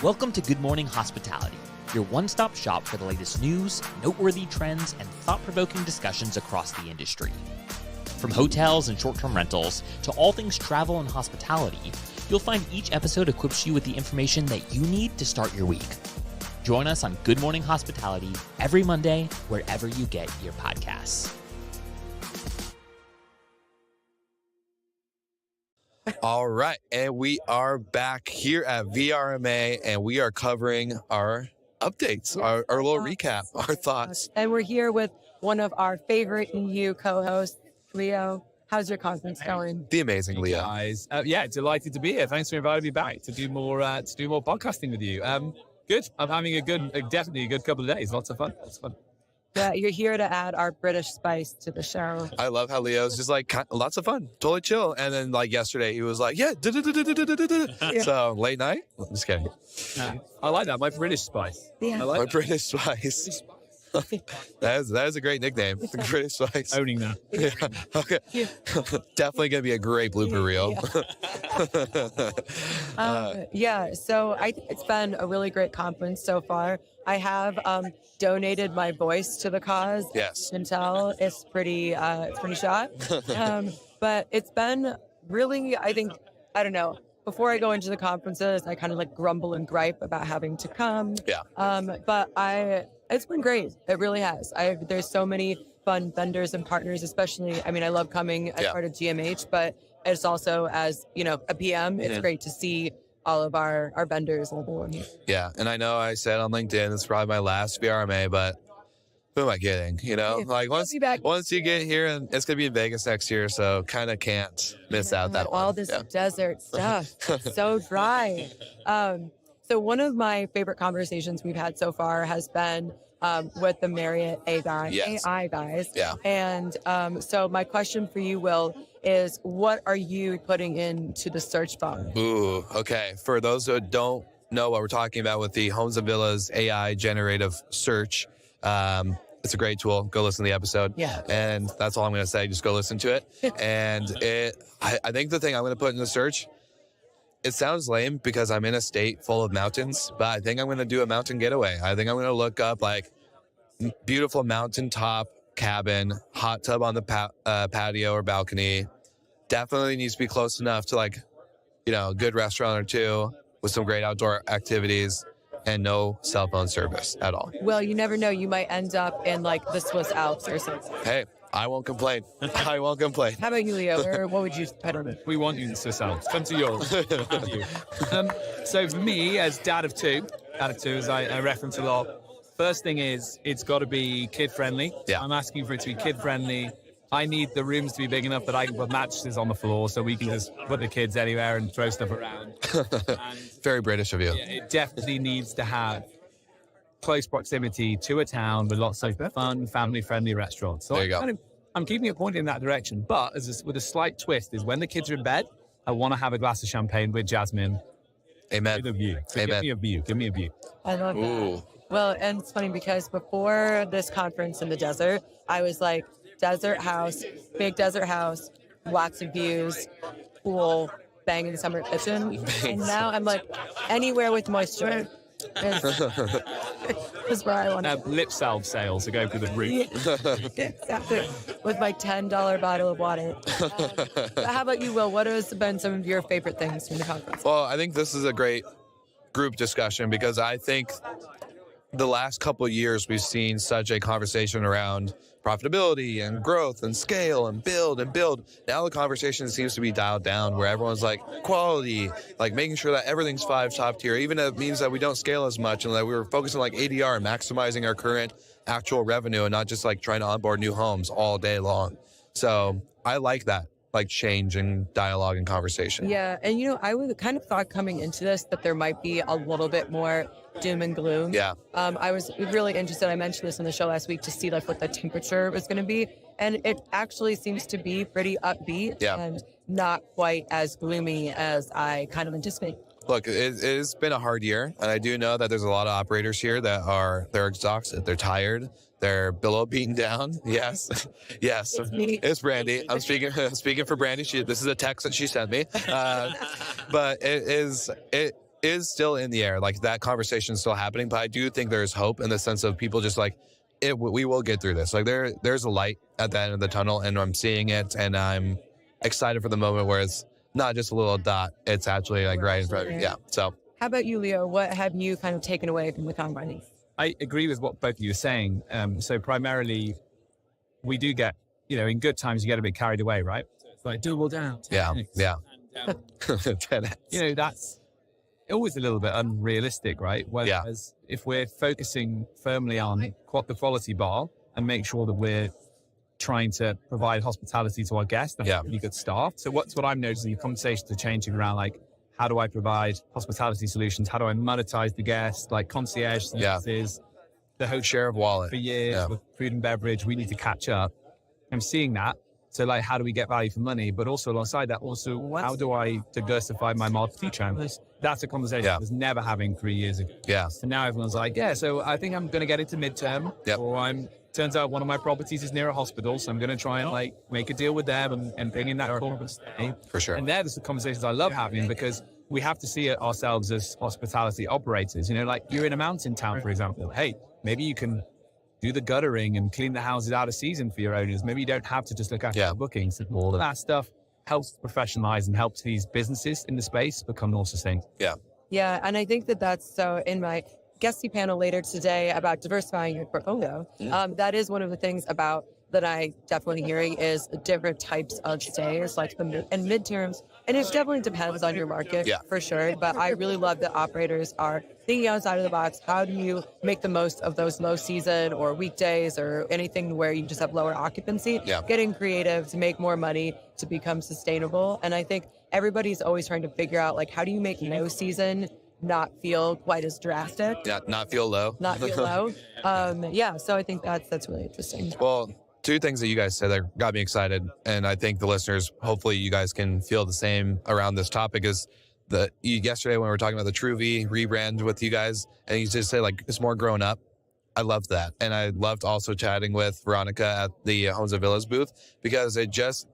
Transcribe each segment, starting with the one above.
Welcome to Good Morning Hospitality, your one-stop shop for the latest news, noteworthy trends, and thought-provoking discussions across the industry. From hotels and short-term rentals to all things travel and hospitality, you'll find each episode equips you with the information that you need to start your week. Join us on Good Morning Hospitality every Monday, wherever you get your podcasts. All right, and we are back here at VRMA, and we are covering our updates, our little recap, our thoughts. And we're here with one of our favorite EU co-hosts, Leo. How's your conference going? The amazing Leo. Guys, delighted to be here. Thanks for inviting me back to do more podcasting with you. Good. I'm having definitely a good couple of days. Lots of fun. Yeah, you're here to add our British spice to the show. I love how Leo's just like lots of fun, totally chill. And then like yesterday, he was like, yeah. So late night? I'm just kidding. I like that. My British spice. Yeah. I like My that. British Spice. that is a great nickname. The British Spice. Owning that. Yeah. Okay. Definitely gonna be a great blooper reel. So I think it's been a really great conference so far. I have donated my voice to the cause. Yes. You can tell it's pretty shot. But it's been really, I don't know. Before I go into the conferences, I kind of like grumble and gripe about having to come. Yeah. But it's been great. It really has. There's so many fun vendors and partners, especially, I love coming as part of GMH, but it's also as, a PM, it's great to see all of our vendors and everyone here. Yeah, and I know I said on LinkedIn, it's probably my last VRMA, but who am I kidding? Like once you get here, and it's gonna be in Vegas next year, so kind of can't miss out that one. All this desert stuff, so dry. So one of my favorite conversations we've had so far has been with the Marriott AI guys. Yeah. And so my question for you, Will, is what are you putting into the search bar? Ooh, okay. For those who don't know what we're talking about with the Homes and Villas AI generative search, it's a great tool. Go listen to the episode. Yeah. And that's all I'm going to say. Just go listen to it. And I think the thing I'm going to put in the search, it sounds lame because I'm in a state full of mountains, but I think I'm going to do a mountain getaway. I think I'm going to look up like beautiful mountaintop cabin, hot tub on the patio or balcony. Definitely needs to be close enough to like, a good restaurant or two with some great outdoor activities and no cell phone service at all. Well, you never know. You might end up in like the Swiss Alps or something. Hey, I won't complain. I won't complain. How about you, Leo? What would you put on it? We want you in Swiss Alps. Come to yours. So for me, as dad of two, as I reference a lot, first thing is it's got to be kid-friendly. Yeah. I'm asking for it to be kid-friendly. I need the rooms to be big enough that I can put mattresses on the floor so we can just put the kids anywhere and throw stuff around. And Very British of you. it definitely needs to have close proximity to a town with lots of fun, family-friendly restaurants. So There you go. I'm keeping it pointed in that direction, but with a slight twist is when the kids are in bed, I want to have a glass of champagne with Jasmine. Amen. With a view. So Amen. Give me a view. I love that. Ooh. Well, and it's funny because before this conference in the desert, I was like, desert house, big desert house, lots of views, pool, banging summer kitchen. And now I'm like, anywhere with moisture is where I want to go. Lip salve sales to go through the roof. Exactly. With my $10 bottle of water. But how about you, Will? What has been some of your favorite things from the conference? Well, I think this is a great group discussion because I think the last couple of years we've seen such a conversation around profitability and growth and scale and build. Now the conversation seems to be dialed down where everyone's like quality, like making sure that everything's top tier, even if it means that we don't scale as much and that we're focusing on like ADR and maximizing our current actual revenue and not just like trying to onboard new homes all day long. So I like that, like change and dialogue and conversation. Yeah, and I would kind of thought coming into this that there might be a little bit more doom and gloom. Yeah. I was really interested. I mentioned this on the show last week to see like what the temperature was going to be, and it actually seems to be pretty upbeat and not quite as gloomy as I kind of anticipated. Look, it's been a hard year, and I do know that there's a lot of operators here that they're exhausted, they're tired, they're below beaten down. Yes, yes, it's Brandy. I'm speaking for Brandy. This is a text that she sent me, but is still in the air. Like that conversation is still happening, but I do think there's hope in the sense of people just like, we will get through this. Like there's a light at the end of the tunnel, and I'm seeing it, and I'm excited for the moment where it's not just a little dot, it's actually like right in front of you. Yeah. So how about you, Leo? What have you kind of taken away from the combine? I agree with what both of you are saying. So primarily, we do get, in good times, you get a bit carried away, right? It's like double down. Yeah. Yeah. And, that's always a little bit unrealistic, right? Whereas if we're focusing firmly on the quality bar and make sure that we're trying to provide hospitality to our guests and really good staff. So what I'm noticing, the conversations are changing around like, how do I provide hospitality solutions? How do I monetize the guests? Like concierge services, the whole share of wallet for years with food and beverage. We need to catch up. I'm seeing that. So like, how do we get value for money? But also alongside that, how do I diversify my marketing channels? That's a conversation I was never having 3 years ago. Yeah. So now everyone's like, so I think I'm going to get into midterm. Yep. Or turns out one of my properties is near a hospital. So I'm going to try and like make a deal with them and bring in that corporate stay. For sure. And they're the conversations I love having, because we have to see ourselves as hospitality operators. Like you're in a mountain town, for example. Hey, maybe you can do the guttering and clean the houses out of season for your owners. Maybe you don't have to just look after the bookings. All of that stuff helps professionalize and helps these businesses in the space become more sustainable. Yeah. Yeah, and I think that's so in my guesty panel later today about diversifying your portfolio. That is one of the things about that I definitely hearing is different types of stays, like the midterms. And it definitely depends on your market for sure. But I really love that operators are thinking outside of the box. How do you make the most of those low season or weekdays or anything where you just have lower occupancy? Getting creative to make more money, to become sustainable. And I think everybody's always trying to figure out, like, how do you make no season not feel quite as drastic? Yeah, not feel low. Not feel low. So I think that's really interesting. Well, two things that you guys said that got me excited, and I think the listeners, hopefully you guys can feel the same around this topic, is yesterday when we were talking about the True V rebrand with you guys, and you just say like, it's more grown up. I loved that. And I loved also chatting with Veronica at the Homes and Villas booth, because it just,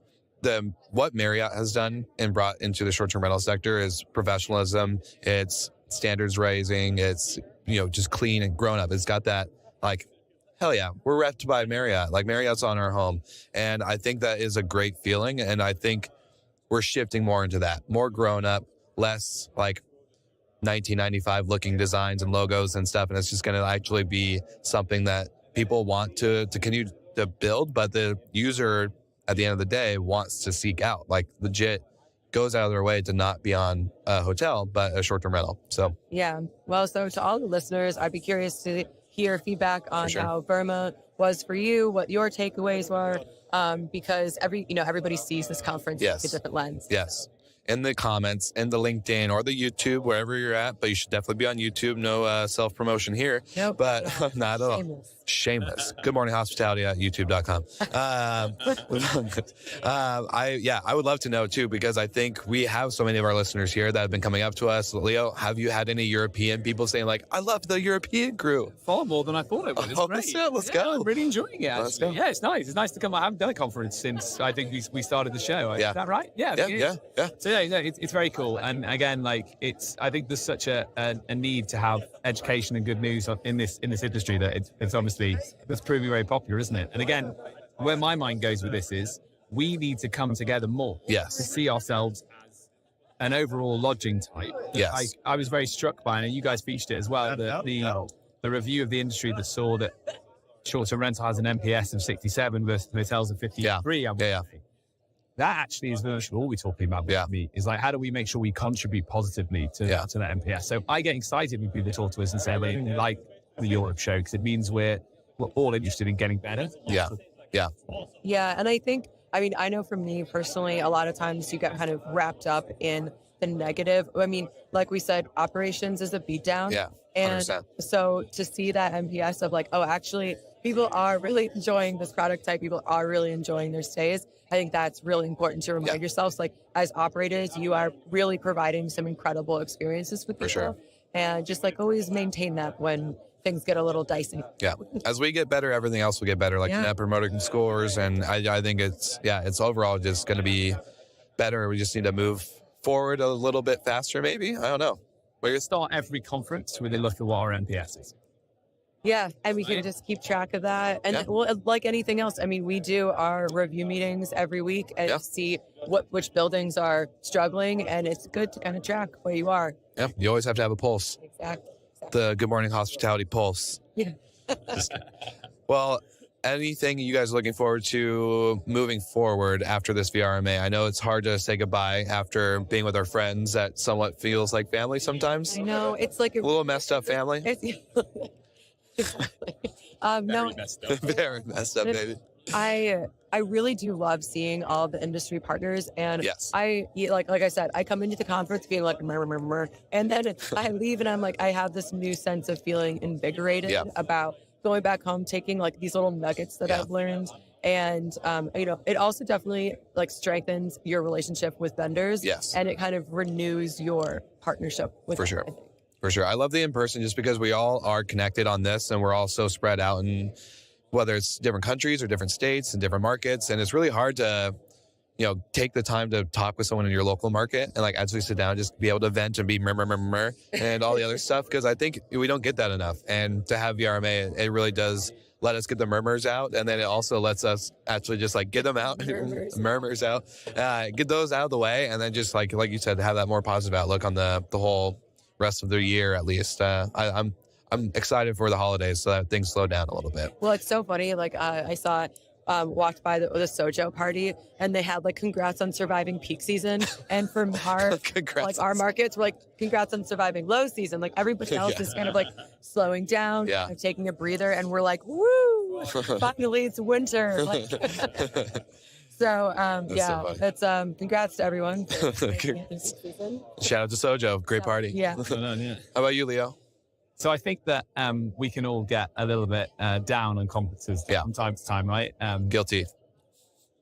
what Marriott has done and brought into the short-term rental sector is professionalism. It's standards raising. It's, just clean and grown up. It's got that like, hell yeah, we're repped by Marriott. Like Marriott's on our home. And I think that is a great feeling. And I think we're shifting more into that, more grown up, less like 1995 looking designs and logos and stuff. And it's just going to actually be something that people want to continue to build, but the user at the end of the day wants to seek out, like legit goes out of their way to not be on a hotel, but a short-term rental. So, yeah. Well, so to all the listeners, I'd be curious to hear feedback on how VRMA was for you, what your takeaways were, because everybody sees this conference with a different lens. Yes. In the comments, in the LinkedIn or the YouTube, wherever you're at, but you should definitely be on YouTube. No self-promotion here, but not at all. Shameless. Good morning, hospitality at youtube.com. I would love to know too, because I think we have so many of our listeners here that have been coming up to us. Leo, have you had any European people saying like, I love the European crew? Far more than I thought it would. It's great. Let's go. I'm really enjoying it. Let's go. Yeah, it's nice. It's nice to come. I haven't done a conference since I think we started the show. Is that right? Yeah. So it's very cool. And again, like I think there's such a need to have education and good news in this industry that it's obviously that's proving very popular, isn't it? And again, where my mind goes with this is we need to come together more to see ourselves as an overall lodging type. Yes. I was very struck by, and you guys featured it as well, the review of the industry that saw that short-term rental has an NPS of 67 versus hotels of 53. That actually is virtually all we're talking about with me, is like, how do we make sure we contribute positively to that NPS? So I get excited when people talk to us and say, like the Europe show, because it means we're all interested in getting better. Yeah, and I think, I know for me personally, a lot of times you get kind of wrapped up in the negative. Like we said, operations is a beatdown. Yeah, 100%. And so to see that NPS of like, actually, people are really enjoying this product type. People are really enjoying their stays. I think that's really important to remind yourselves, like as operators, you are really providing some incredible experiences with people. For sure. And just like always maintain that when things get a little dicey. Yeah. As we get better, everything else will get better, like net promoter scores. And I think it's overall just going to be better. We just need to move forward a little bit faster, maybe. I don't know. We start every conference with a look at what our NPS is. Yeah, and we can just keep track of that. And well, like anything else, I mean, we do our review meetings every week and see which buildings are struggling, and it's good to kind of track where you are. Yeah, you always have to have a pulse. Exactly. The Good Morning Hospitality pulse. Yeah. Well, anything you guys are looking forward to moving forward after this VRMA? I know it's hard to say goodbye after being with our friends that somewhat feels like family sometimes. I know, it's like a little messed up family. No, Very messed up, baby. I really do love seeing all the industry partners, and yes. like I said, I come into the conference feeling like murr, and then I leave and I'm like, I have this new sense of feeling invigorated about going back home, taking like these little nuggets that I've learned. And, it also definitely like strengthens your relationship with vendors. Yes. And it kind of renews your partnership with them, For sure. I think. For sure. I love the in-person just because we all are connected on this and we're all so spread out, and whether it's different countries or different states and different markets. And it's really hard to, take the time to talk with someone in your local market and like actually sit down, just be able to vent and be murr, and all the other stuff. Cause I think we don't get that enough. And to have VRMA, it really does let us get the murmurs out. And then it also lets us actually just like get them out, murmurs out, get those out of the way. And then just like you said, have that more positive outlook on the whole rest of the year, at least. I'm excited for the holidays so that things slow down a little bit. Well, it's so funny. Like I saw, walked by the Sojo party, and they had like congrats on surviving peak season. And from our like our markets, we're like congrats on surviving low season. Like everybody else is kind of like slowing down, kind of taking a breather, and we're like, woo! Finally, it's winter. Like, so it's congrats to everyone. Shout out to Sojo, great party. Yeah. How about you, Leo? So I think that we can all get a little bit down on conferences from time to time, right? Guilty.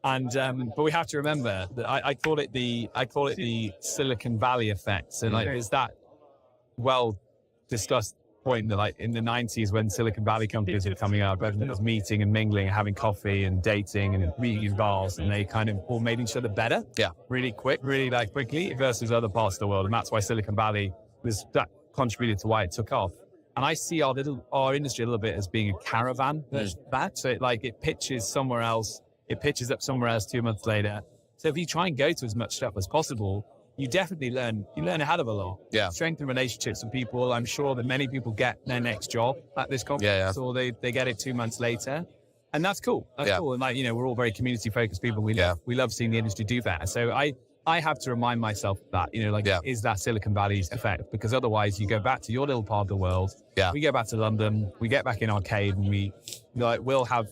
And but we have to remember that I call it the Silicon Valley effect. So like there's that well discussed point that like in the 90s when Silicon Valley companies were coming out, everyone was meeting and mingling, having coffee and dating and meeting in bars, and they kind of all made each other better. Yeah. Really quickly versus other parts of the world. And that's why Silicon Valley that contributed to why it took off. And I see our industry a little bit as being a caravan versus that. So it pitches somewhere else. It pitches up somewhere else 2 months later. So if you try and go to as much stuff as possible, you definitely learn a hell of a lot. Yeah. Strengthen relationships with people. I'm sure that many people get their next job at this conference, or they get it 2 months later. And that's cool. That's cool. And we're all very community focused people. We love seeing the industry do that. So I have to remind myself of that, is that Silicon Valley effect? Because otherwise you go back to your little part of the world. Yeah. We go back to London, we get back in arcade, and we'll have,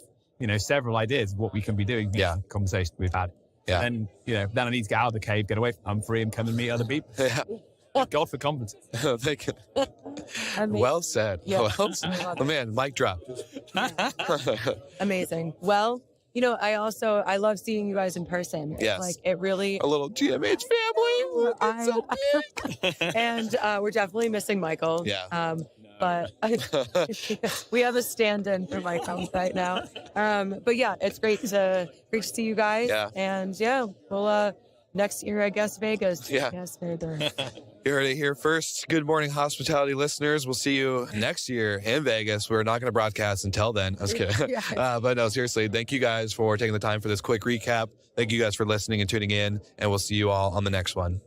several ideas of what we can be doing. Conversations we've had. Yeah. And then I need to get out of the cave, get away from Humphrey, and come and meet other people. God for conferences. Thank you. Well said. Yeah. Well said. Oh man, mic drop. Amazing. Well, I love seeing you guys in person. It's like it really a little GMH family. And we're definitely missing Michael. Yeah. But we have a stand-in for Michael right now. But yeah, it's great to see you guys. Yeah. And we'll next year, I guess, Vegas. Yeah. Yes, further. You heard it here first. Good morning, hospitality listeners. We'll see you next year in Vegas. We're not going to broadcast until then. I was kidding. But no, seriously, thank you guys for taking the time for this quick recap. Thank you guys for listening and tuning in, and we'll see you all on the next one.